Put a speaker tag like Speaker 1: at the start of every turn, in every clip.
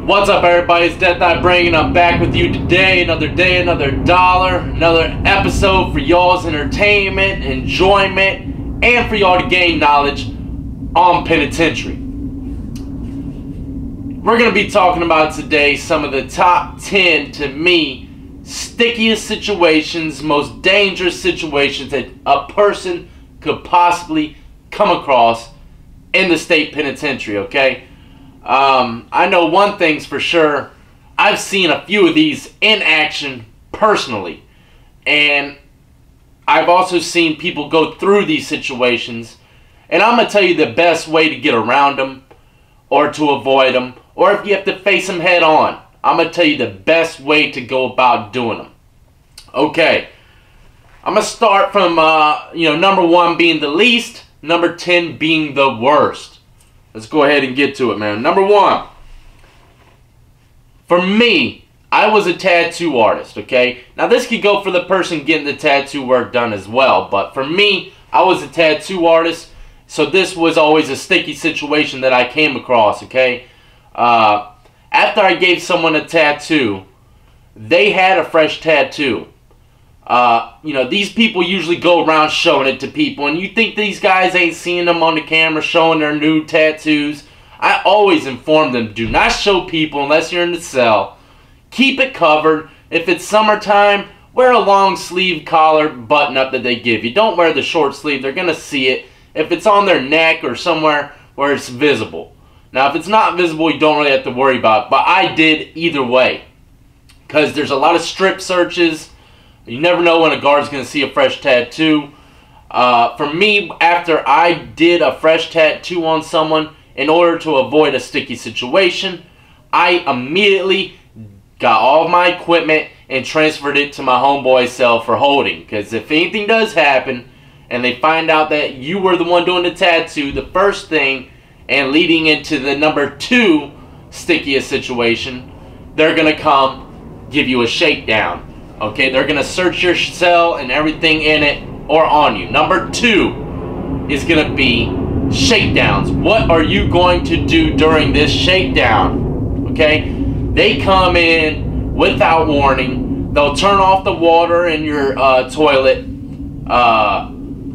Speaker 1: What's up, everybody? It's Death Eye Brain, and I'm back with you today. Another day, another dollar, another episode for y'all's entertainment, enjoyment, and for y'all to gain knowledge on penitentiary. We're going to be talking about today some of the top 10, to me, stickiest situations, most dangerous situations that a person could possibly come across in the state penitentiary, okay? I know one thing's for sure. I've seen a few of these in action personally, and I've also seen people go through these situations, and I'm going to tell you the best way to get around them or to avoid them, or if you have to face them head on, I'm going to tell you the best way to go about doing them. Okay, I'm going to start from number 1 being the least, number 10 being the worst. Let's go ahead and get to it, man. Number 1. For me, I was a tattoo artist, okay? Now, this could go for the person getting the tattoo work done as well. But for me, I was a tattoo artist. So this was always a sticky situation that I came across, okay? After I gave someone a tattoo, they had a fresh tattoo. These people usually go around showing it to people, and you think these guys ain't seeing them on the camera showing their new tattoos. I always inform them, do not show people unless you're in the cell. Keep it covered. If it's summertime, wear a long sleeve collar button up that they give you. Don't wear the short sleeve. They're going to see it. If it's on their neck or somewhere where it's visible. Now, if it's not visible, you don't really have to worry about it. But I did either way, because there's a lot of strip searches. You never know when a guard's going to see a fresh tattoo. For me, after I did a fresh tattoo on someone, in order to avoid a sticky situation, I immediately got all of my equipment and transferred it to my homeboy's cell for holding. Because if anything does happen, and they find out that you were the one doing the tattoo, the first thing, and leading into the number 2 stickiest situation, they're going to come give you a shakedown. Okay, they're going to search your cell and everything in it or on you. Number 2 is going to be shakedowns. What are you going to do during this shakedown? Okay, they come in without warning. They'll turn off the water in your toilet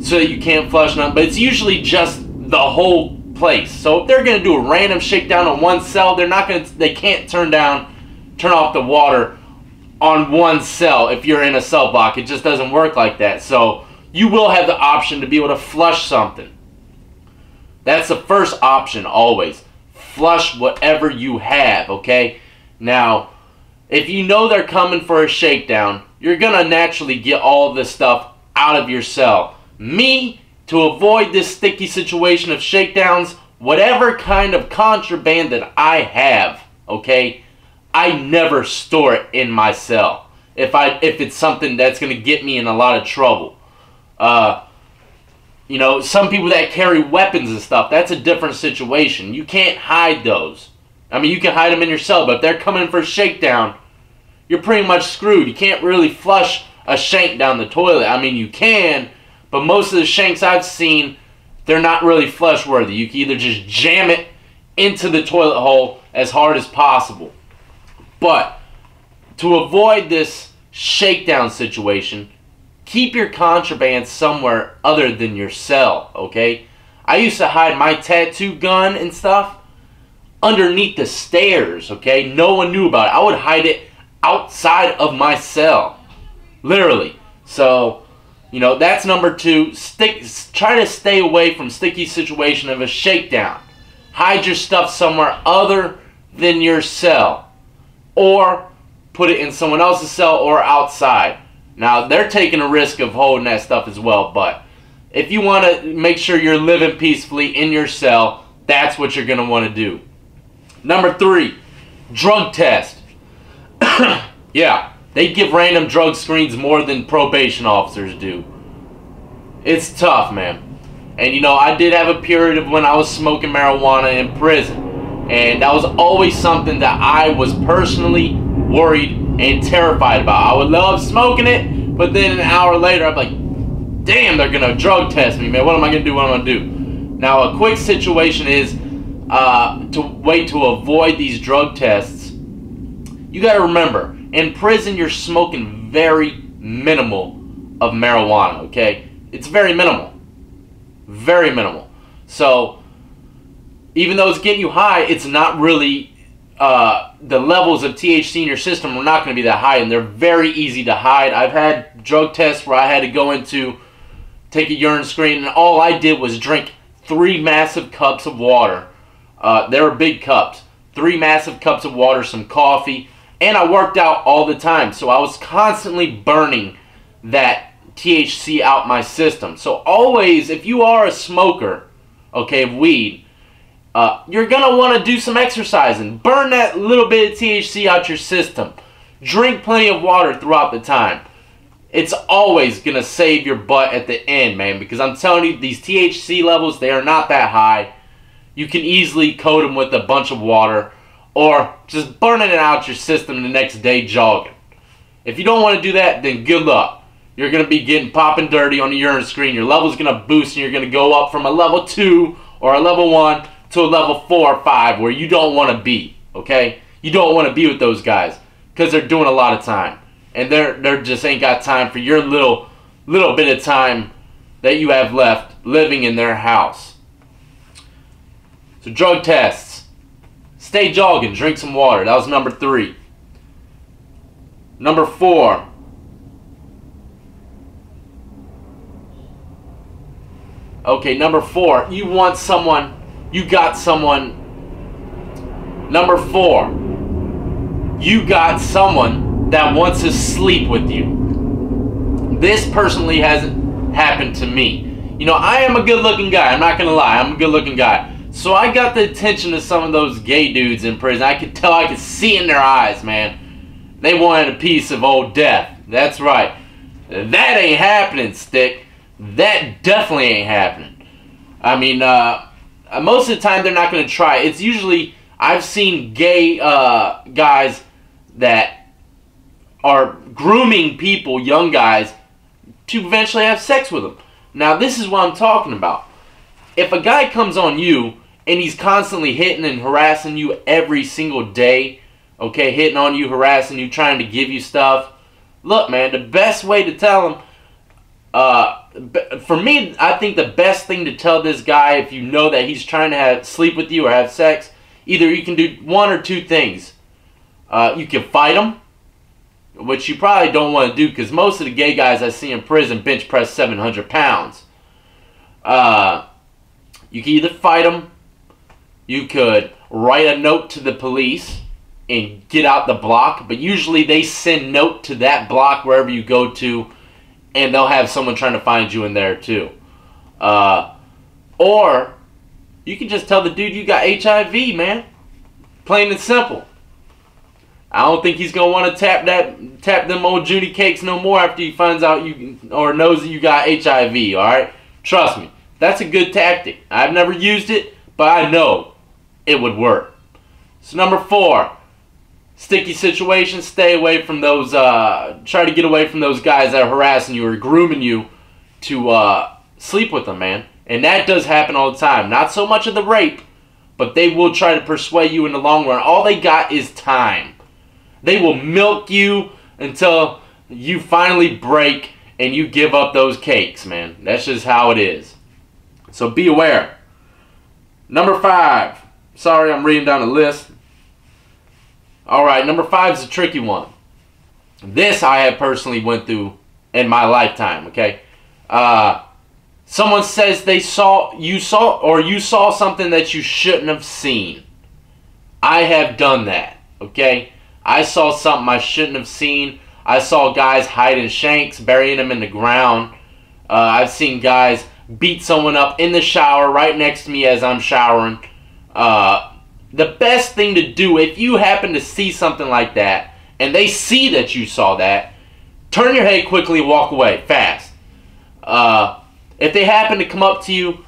Speaker 1: so that you can't flush nothing. But it's usually just the whole place. So if they're going to do a random shakedown on one cell, they can't turn off the water on one cell. If you're in a cell block, it just doesn't work like that. So you will have the option to be able to flush something. That's the first option always. Flush whatever you have, okay? Now, if you know they're coming for a shakedown, you're going to naturally get all of this stuff out of your cell. Me, to avoid this sticky situation of shakedowns, whatever kind of contraband that I have, okay, I never store it in my cell if it's something that's going to get me in a lot of trouble. Some people that carry weapons and stuff, that's a different situation. You can't hide those. I mean, you can hide them in your cell, but if they're coming for a shakedown, you're pretty much screwed. You can't really flush a shank down the toilet. I mean, you can, but most of the shanks I've seen, they're not really flush worthy. You can either just jam it into the toilet hole as hard as possible. But to avoid this shakedown situation, keep your contraband somewhere other than your cell, okay? I used to hide my tattoo gun and stuff underneath the stairs, okay? No one knew about it. I would hide it outside of my cell, literally. So, that's number 2. Try to stay away from sticky situation of a shakedown. Hide your stuff somewhere other than your cell. Or put it in someone else's cell or outside. Now, they're taking a risk of holding that stuff as well, but if you want to make sure you're living peacefully in your cell, that's what you're going to want to do. Number 3, drug test. Yeah, they give random drug screens more than probation officers do. It's tough, man. And I did have a period of when I was smoking marijuana in prison. And that was always something that I was personally worried and terrified about. I would love smoking it, but then an hour later, I'm like, damn, they're going to drug test me, man. What am I going to do? What am I going to do? Now, a quick situation is to avoid these drug tests You got to remember, in prison you're smoking very minimal of marijuana, okay? It's very minimal. Very minimal. So, even though it's getting you high, it's not really, the levels of THC in your system are not going to be that high, and they're very easy to hide. I've had drug tests where I had to go into, take a urine screen, and all I did was drink 3 massive cups of water. They were big cups. 3 massive cups of water, some coffee, and I worked out all the time. So I was constantly burning that THC out my system. So always, if you are a smoker, okay, of weed, you're going to want to do some exercising. Burn that little bit of THC out your system. Drink plenty of water throughout the time. It's always going to save your butt at the end, man, because I'm telling you, these THC levels, they are not that high. You can easily coat them with a bunch of water or just burning it out your system the next day jogging. If you don't want to do that, then good luck. You're going to be getting popping dirty on the urine screen. Your level's going to boost, and you're going to go up from a level 2 or a level 1 to a level 4 or 5 where you don't want to be, okay? You don't want to be with those guys because they're doing a lot of time. And they're just ain't got time for your little bit of time that you have left living in their house. So drug tests. Stay jogging. Drink some water. That was number 3. Number 4. Okay, number 4. You want someone. You got someone. Number 4. You got someone that wants to sleep with you. This personally hasn't happened to me. You know, I am a good-looking guy. I'm not going to lie. I'm a good-looking guy. So I got the attention of some of those gay dudes in prison. I could tell, I could see in their eyes, man. They wanted a piece of old death. That's right. That ain't happening, Stick. That definitely ain't happening. I mean, most of the time they're not going to try. It's usually, I've seen gay guys that are grooming people, young guys, to eventually have sex with them. Now, this is what I'm talking about. If a guy comes on you and he's constantly hitting and harassing you every single day, okay, hitting on you, harassing you, trying to give you stuff, look, man, the best way to tell him, for me, I think the best thing to tell this guy, if you know that he's trying to sleep with you or have sex, either you can do one or two things. You can fight him, which you probably don't want to do because most of the gay guys I see in prison bench press 700 pounds. You can either fight them, you could write a note to the police and get out the block, but usually they send note to that block wherever you go to, and they'll have someone trying to find you in there too. Or you can just tell the dude you got HIV, man. Plain and simple. I don't think he's gonna want to tap them old Judy cakes no more after he finds out or knows that you got HIV. All right, trust me, that's a good tactic. I've never used it, but I know it would work. So number 4, sticky situations. Stay away from those. Try to get away from those guys that are harassing you or grooming you to sleep with them, man. And that does happen all the time. Not so much of the rape, but they will try to persuade you in the long run. All they got is time. They will milk you until you finally break and you give up those cakes, man. That's just how it is. So be aware. Number 5. Sorry, I'm reading down the list. Alright, number 5 is a tricky one. This I have personally went through in my lifetime, okay? Someone says you saw something that you shouldn't have seen. I have done that, okay? I saw something I shouldn't have seen. I saw guys hiding shanks, burying them in the ground. I've seen guys beat someone up in the shower right next to me as I'm showering. The best thing to do, if you happen to see something like that, and they see that you saw that, turn your head quickly and walk away, fast. If they happen to come up to you,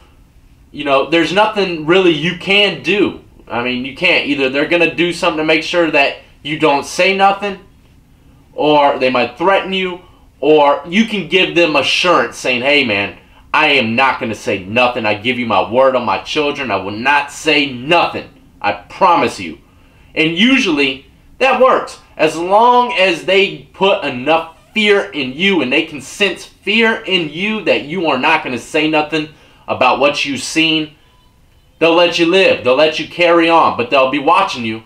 Speaker 1: you know, there's nothing really you can do. I mean, you can't. Either they're going to do something to make sure that you don't say nothing, or they might threaten you, or you can give them assurance saying, hey man, I am not going to say nothing. I give you my word on my children. I will not say nothing. I promise you. And usually that works. As long as they put enough fear in you and they can sense fear in you that you are not going to say nothing about what you've seen, they'll let you live. They'll let you carry on, but they'll be watching you.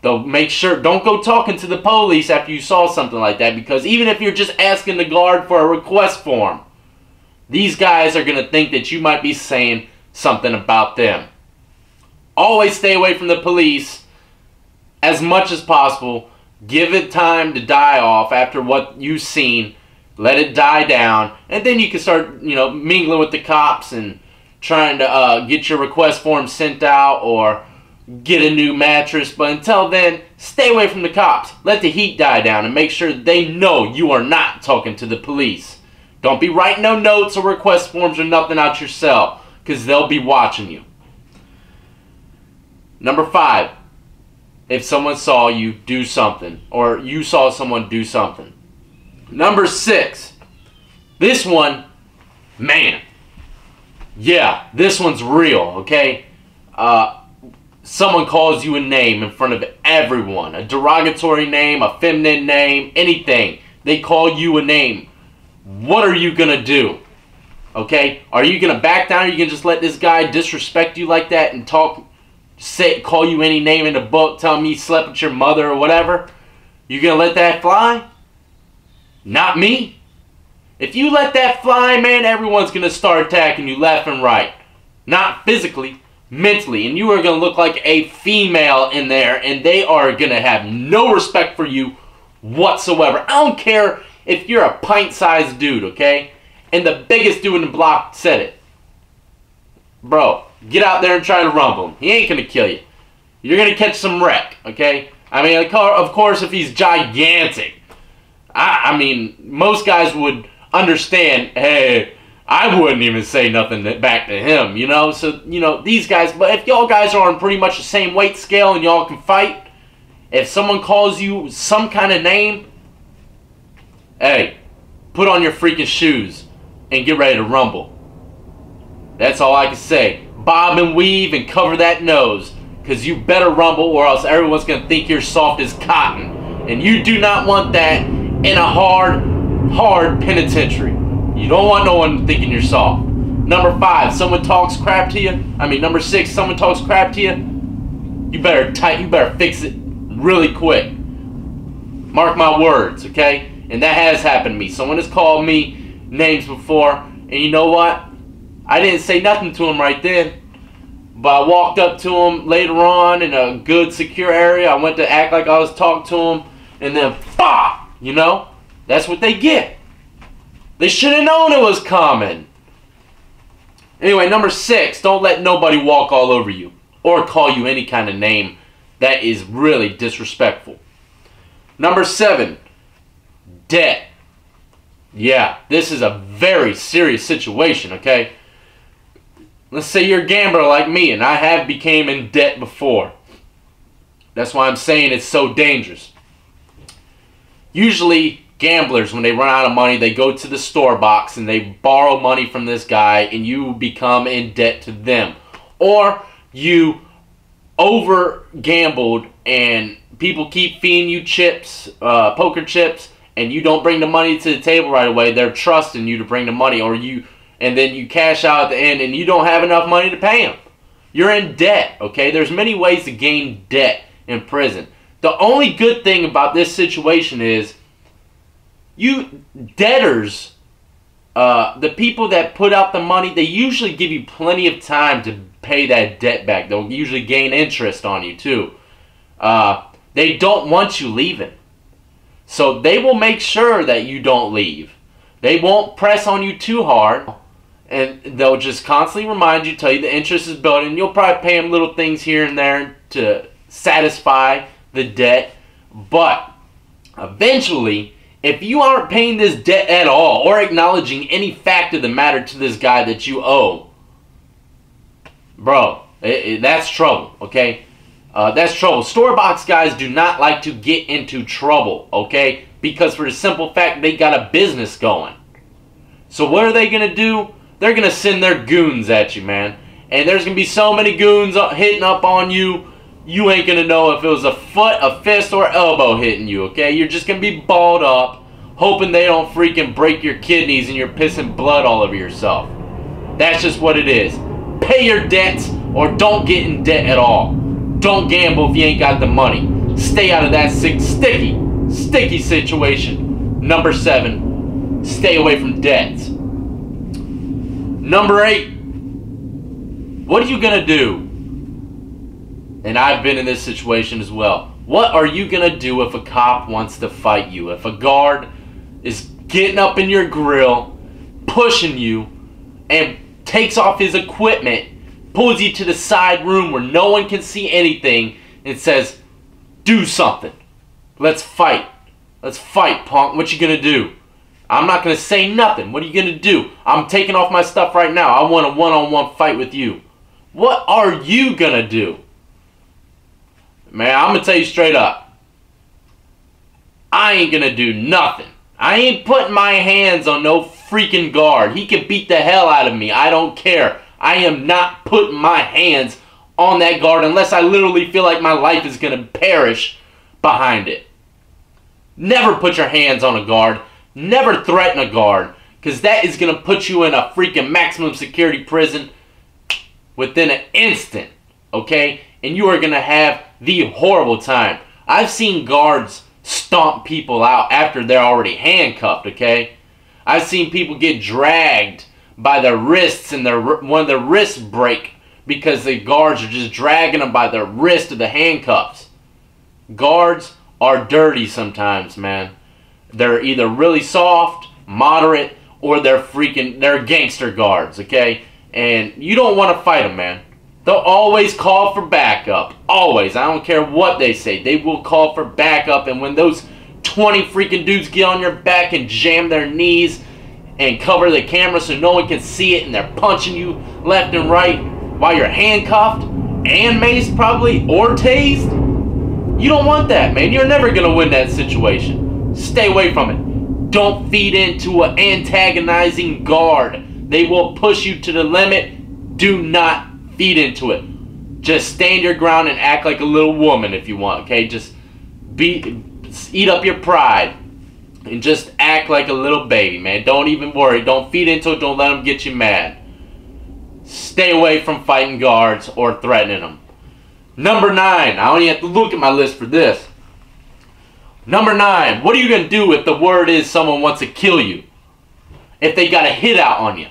Speaker 1: They'll make sure, don't go talking to the police after you saw something like that, because even if you're just asking the guard for a request form, these guys are going to think that you might be saying something about them. Always stay away from the police as much as possible. Give it time to die off after what you've seen. Let it die down, and then you can start, mingling with the cops and trying to get your request form sent out or get a new mattress. But until then, stay away from the cops. Let the heat die down and make sure they know you are not talking to the police. Don't be writing no notes or request forms or nothing out your cell, because they'll be watching you. Number 5, if someone saw you do something or you saw someone do something. Number 6, this one, man, yeah, this one's real, okay? Someone calls you a name in front of everyone, a derogatory name, a feminine name, anything. They call you a name. What are you going to do? Okay? Are you going to back down? Are you going to just let this guy disrespect you like that and call you any name in the book, tell him you slept with your mother or whatever? You going to let that fly? Not me. If you let that fly, man, everyone's going to start attacking you left and right. Not physically, mentally. And you are going to look like a female in there, and they are going to have no respect for you whatsoever. I don't care if you're a pint-sized dude, okay? And the biggest dude in the block said it. Bro, get out there and try to rumble him. He ain't going to kill you. You're going to catch some wreck, okay? I mean, of course, if he's gigantic. I mean, most guys would understand, hey, I wouldn't even say nothing back to him, So, these guys, but if y'all guys are on pretty much the same weight scale and y'all can fight, if someone calls you some kind of name, hey, put on your freaking shoes and get ready to rumble. That's all I can say. Bob and weave and cover that nose, because you better rumble or else everyone's going to think you're soft as cotton. And you do not want that in a hard penitentiary. You don't want no one thinking you're soft. Number 5, someone talks crap to you. Number 6, someone talks crap to you. You better fix it really quick. Mark my words, okay? And that has happened to me. Someone has called me names before, and you know what? I didn't say nothing to him right then, but I walked up to him later on in a good, secure area. I went to act like I was talking to him, and then, bah! That's what they get. They should have known it was coming. Anyway, number 6, don't let nobody walk all over you or call you any kind of name that is really disrespectful. Number 7, debt. Yeah, this is a very serious situation, okay? Let's say you're a gambler like me, and I have became in debt before. That's why I'm saying it's so dangerous. Usually, gamblers, when they run out of money, they go to the store box and they borrow money from this guy, and you become in debt to them. Or you over gambled and people keep feeding you chips, poker chips, and you don't bring the money to the table right away. They're trusting you to bring the money, and then you cash out at the end and you don't have enough money to pay them. You're in debt, okay? There's many ways to gain debt in prison. The only good thing about this situation is you debtors, the people that put out the money, they usually give you plenty of time to pay that debt back. They'll usually gain interest on you too. They don't want you leaving. So they will make sure that you don't leave. They won't press on you too hard. And they'll just constantly remind you, tell you the interest is building. You'll probably pay them little things here and there to satisfy the debt. But eventually, if you aren't paying this debt at all or acknowledging any fact of the matter to this guy that you owe, bro, that's trouble, okay? That's trouble. Store-box guys do not like to get into trouble, okay? Because for the simple fact they got a business going. So what are they going to do? They're going to send their goons at you, man. And there's going to be so many goons hitting up on you you ain't gonna know if it was a foot, a fist, or elbow hitting you, okay? You're just gonna be balled up, hoping they don't freaking break your kidneys and you're pissing blood all over yourself. That's just what it is. Pay your debts or don't get in debt at all. Don't gamble if you ain't got the money. Stay out of that sticky situation. Number 7, stay away from debts. Number 8, what are you gonna do? And I've been in this situation as well. What are you gonna do if a cop wants to fight you? If a guard is getting up in your grill, pushing you, and takes off his equipment, pulls you to the side room where no one can see anything, and says, do something. Let's fight. Let's fight, punk. What you gonna do? I'm not gonna say nothing. What are you gonna do? I'm taking off my stuff right now. I want a one-on-one fight with you. What are you gonna do? Man, I'm gonna tell you straight up. I ain't gonna do nothing. I ain't putting my hands on no freaking guard. He can beat the hell out of me. I don't care. I am not putting my hands on that guard unless I literally feel like my life is gonna perish behind it. Never put your hands on a guard. Never threaten a guard, because that is gonna put you in a freaking maximum security prison within an instant, okay? And you are gonna have the horrible time. I've seen guards stomp people out after they're already handcuffed, okay? I've seen people get dragged by their wrists and one of their wrists break because the guards are just dragging them by their wrist of the handcuffs. Guards are dirty sometimes, man. They're either really soft, moderate, or they're gangster guards, okay? And you don't want to fight them, man. They'll always call for backup. Always. I don't care what they say. They will call for backup. And when those 20 freaking dudes get on your back and jam their knees and cover the camera so no one can see it, and they're punching you left and right while you're handcuffed and maced probably, or tased, you don't want that, man. You're never going to win that situation. Stay away from it. Don't feed into an antagonizing guard. They will push you to the limit. Do not feed into it. Just stand your ground and act like a little woman if you want, okay? Just eat up your pride and just act like a little baby, man. Don't even worry. Don't feed into it. Don't let them get you mad. Stay away from fighting guards or threatening them. Number 9. I don't even have to look at my list for this. Number 9. What are you going to do if the word is someone wants to kill you? If they got a hit out on you?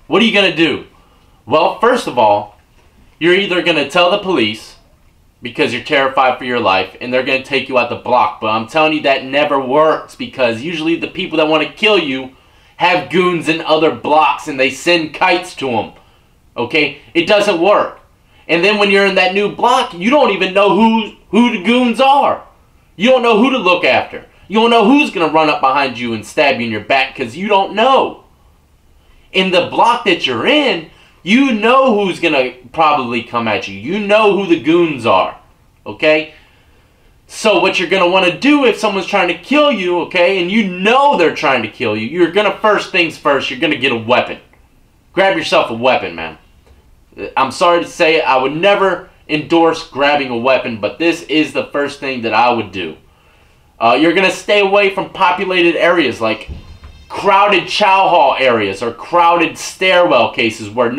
Speaker 1: What are you going to do? Well, first of all, you're either going to tell the police because you're terrified for your life and they're going to take you out the block. But I'm telling you that never works, because usually the people that want to kill you have goons in other blocks and they send kites to them. Okay? It doesn't work. And then when you're in that new block, you don't even know who the goons are. You don't know who to look after. You don't know who's going to run up behind you and stab you in your back, because you don't know. In the block that you're in, you know who's going to probably come at you. You know who the goons are. Okay? So what you're going to want to do if someone's trying to kill you, okay, and you know they're trying to kill you, you're going to, first things first, you're going to get a weapon. Grab yourself a weapon, man. I'm sorry to say it, I would never endorse grabbing a weapon, but this is the first thing that I would do. You're going to stay away from populated areas like crowded chow hall areas or crowded stairwell cases where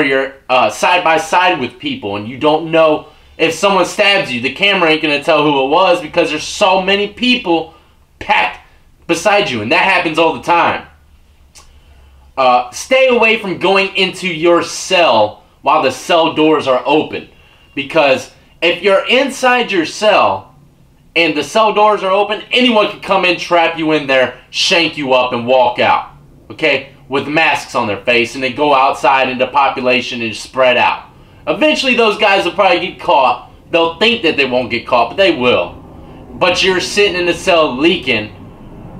Speaker 1: you're side by side with people and you don't know if someone stabs you. The camera ain't going to tell who it was because there's so many people packed beside you, and that happens all the time. Stay away from going into your cell while the cell doors are open, because if you're inside your cell and the cell doors are open, anyone can come in, trap you in there, shank you up, and walk out, okay, with masks on their face, and then go outside into population and spread out. Eventually, those guys will probably get caught. They'll think that they won't get caught, but they will. But you're sitting in the cell leaking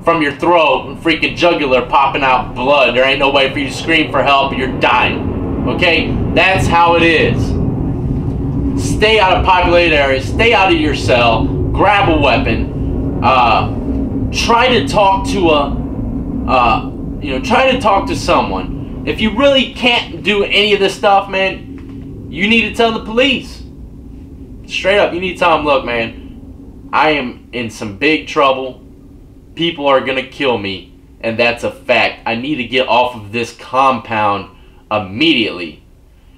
Speaker 1: from your throat and freaking jugular popping out blood. There ain't no way for you to scream for help, and you're dying, okay? That's how it is. Stay out of populated areas. Stay out of your cell. Grab a weapon. Try to talk to someone. If you really can't do any of this stuff, man, you need to tell the police. Straight up, you need to tell them, look, man, I am in some big trouble. People are going to kill me, and that's a fact. I need to get off of this compound immediately.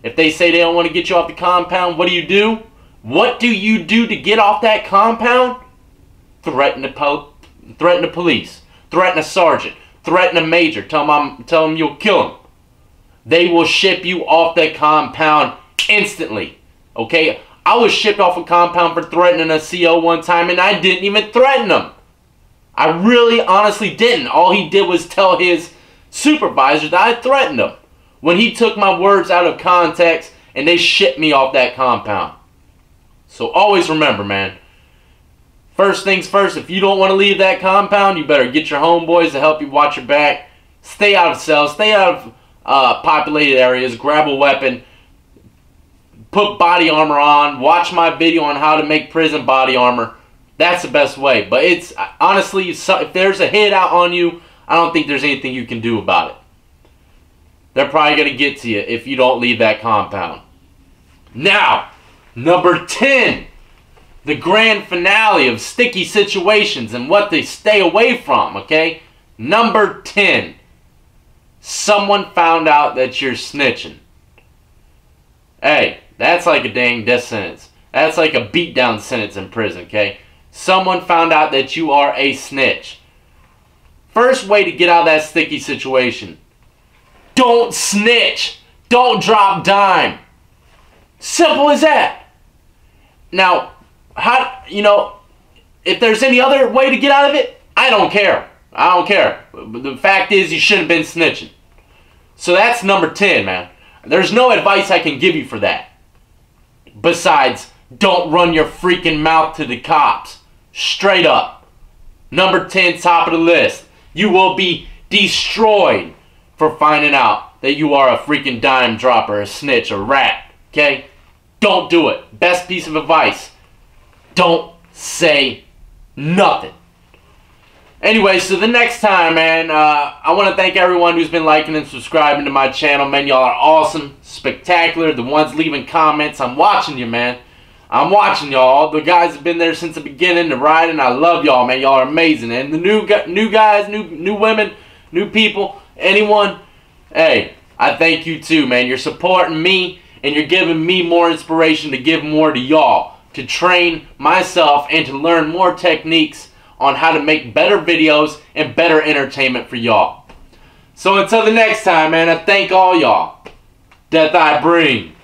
Speaker 1: If they say they don't want to get you off the compound, what do? What do you do to get off that compound? Threaten the police. Threaten a sergeant. Threaten a major. Tell them you'll kill him. They will ship you off that compound instantly. Okay? I was shipped off a compound for threatening a CO one time, and I didn't even threaten him. I really honestly didn't. All he did was tell his supervisor that I threatened him. When he took my words out of context and they shipped me off that compound. So always remember, man. First things first, if you don't want to leave that compound, you better get your homeboys to help you watch your back. Stay out of cells. Stay out of populated areas. Grab a weapon. Put body armor on. Watch my video on how to make prison body armor. That's the best way. But it's honestly, if there's a hit out on you, I don't think there's anything you can do about it. They're probably going to get to you if you don't leave that compound. Now, number 10. The grand finale of sticky situations and what they stay away from, okay? Number 10. Someone found out that you're snitching. Hey, that's like a dang death sentence. That's like a beatdown sentence in prison, okay? Someone found out that you are a snitch. First way to get out of that sticky situation. Don't snitch. Don't drop dime. Simple as that. Now, if there's any other way to get out of it, I don't care. I don't care. But the fact is, you shouldn't have been snitching. So that's number 10, man. There's no advice I can give you for that. Besides, don't run your freaking mouth to the cops. Straight up. Number 10, top of the list. You will be destroyed for finding out that you are a freaking dime dropper, a snitch, a rat. Okay? Don't do it. Best piece of advice. Don't say nothing. Anyway, so the next time, man, I want to thank everyone who's been liking and subscribing to my channel. Man, y'all are awesome, spectacular. The ones leaving comments, I'm watching you, man. I'm watching y'all. The guys have been there since the beginning, the riding. I love y'all, man. Y'all are amazing. And the new guys, new women, new people, anyone, hey, I thank you too, man. You're supporting me, and you're giving me more inspiration to give more to y'all, to train myself and to learn more techniques on how to make better videos and better entertainment for y'all. So until the next time, man, I thank all y'all. Death I bring.